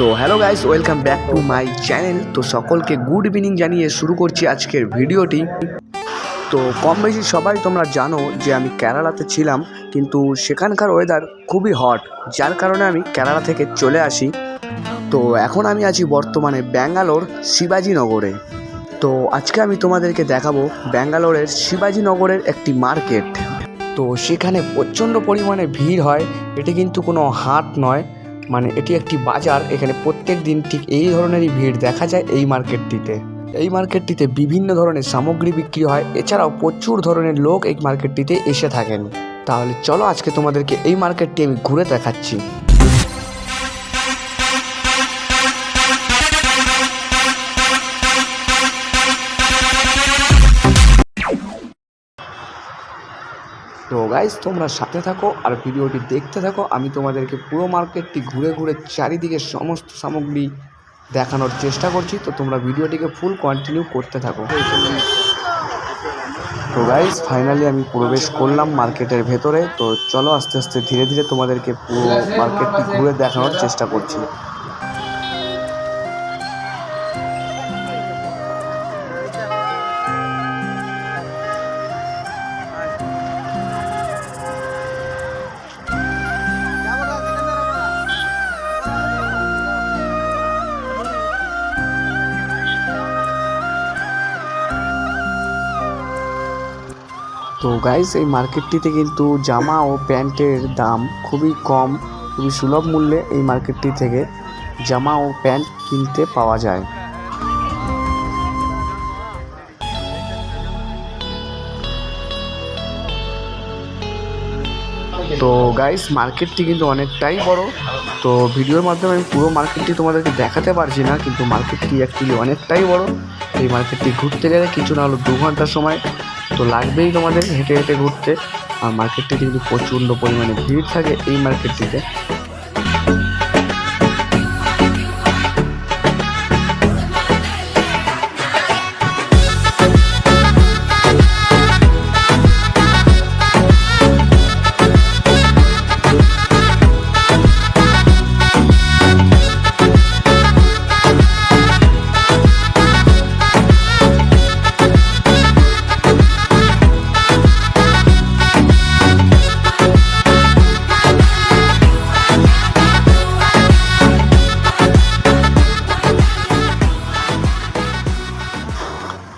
So hello guys, welcome back to my channel. তো সকলকে good evening জানিয়ে শুরু করছি আজকের ভিডিওটি। তো কম বেশি সবাই তোমরা জানো যে আমি কেরালাতে ছিলাম, কিন্তু সেখানকার ওয়েদার খুবই হট, যার কারণে আমি কেরালা থেকে চলে আসি। তো এখন আমি আছি বর্তমানে ব্যাঙ্গালোর শিবাজীনগরে। তো আজকে আমি তোমাদেরকে দেখাবো ব্যাঙ্গালোরের শিবাজীনগরের একটি মার্কেট। তো সেখানে প্রচণ্ড পরিমাণে ভিড় হয়। এটি কিন্তু কোনো হাট নয়, মানে এটি একটি বাজার। এখানে প্রত্যেক দিন ঠিক এই ধরনেরই ভিড় দেখা যায় এই মার্কেটটিতে। এই মার্কেটটিতে বিভিন্ন ধরনের সামগ্রী বিক্রি হয়, এছাড়াও প্রচুর ধরনের লোক এই মার্কেটটিতে এসে থাকেন। তাহলে চলো আজকে তোমাদেরকে এই মার্কেটটি আমি ঘুরে দেখাচ্ছি। তো গাইস, তোমরা সাথে থাকো আর ভিডিওটি দেখতে থাকো। আমি তোমাদেরকে পুরো মার্কেটটি ঘুরে ঘুরে চারিদিকে সমস্ত সামগ্রী দেখানোর চেষ্টা করছি। তো তোমরা ভিডিওটিকে ফুল কন্টিনিউ করতে থাকো। তো গাইস, ফাইনালি আমি প্রবেশ করলাম মার্কেটের ভেতরে। তো চলো আস্তে আস্তে ধীরে ধীরে তোমাদেরকে পুরো মার্কেটটি ঘুরে দেখানোর চেষ্টা করছি। তো গাইস, এই মার্কেটটিতে কিন্তু জামা ও প্যান্টের দাম খুবই কম, খুবই সুলভ মূল্যে এই মার্কেটটি থেকে জামা ও প্যান্ট কিনতে পাওয়া যায়। তো গাইস, মার্কেটটি কিন্তু অনেকটাই বড়। তো ভিডিওর মাধ্যমে আমি পুরো মার্কেটটি তোমাদেরকে দেখাতে পারছি না, কিন্তু মার্কেটটি অ্যাকচুয়ালি অনেকটাই বড়। এই মার্কেটটি ঘুরতে গেলে কিছু না হলো 2 ঘন্টা সময় তো লাগবেই তোমাদের হেঁটে হেঁটে ঘুরতে। আর মার্কেটটিতে কিন্তু প্রচণ্ড পরিমাণে ভিড় থাকে এই মার্কেটটিতে।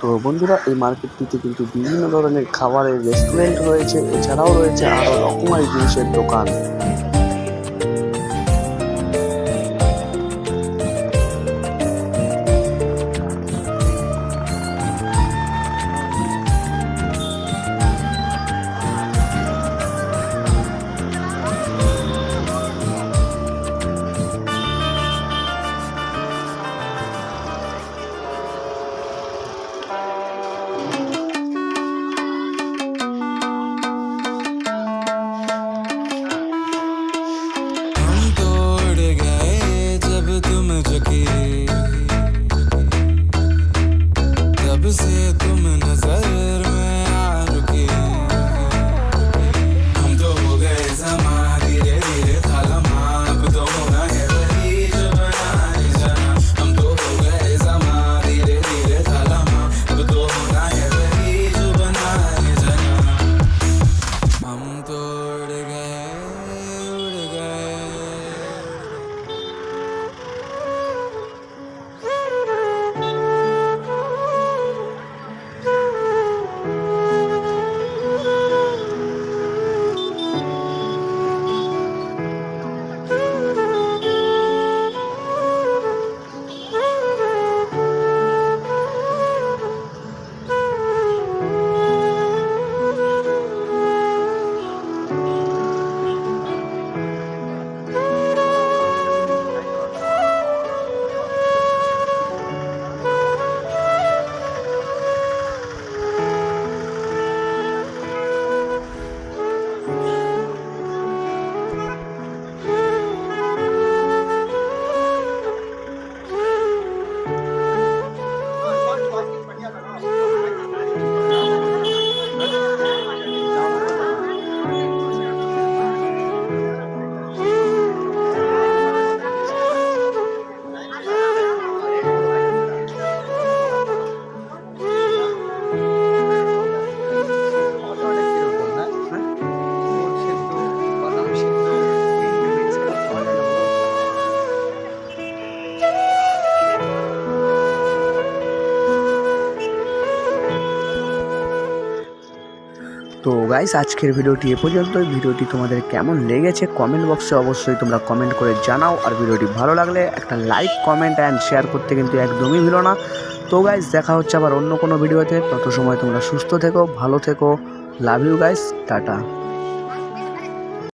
তো বন্ধুরা, এই মার্কেটটিতে কিন্তু বিভিন্ন ধরনের খাবারের রেস্টুরেন্ট রয়েছে, এছাড়াও রয়েছে আরও রকমারি জিনিসের দোকান। তো গাইস আজকের ভিডিওটি এ পর্যন্তই। ভিডিওটি তোমাদের কেমন লেগেছে কমেন্ট বক্সে অবশ্যই তোমরা কমেন্ট করে জানাও। আর ভিডিওটি ভালো লাগলে একটা লাইক কমেন্ট অ্যান্ড শেয়ার করতে কিন্তু একদমই ভুলো না। তো গাইস দেখা হচ্ছে আবার অন্য কোনো ভিডিওতে। তত সময় তোমরা সুস্থ থেকো, ভালো থেকো। Love you guys, tata.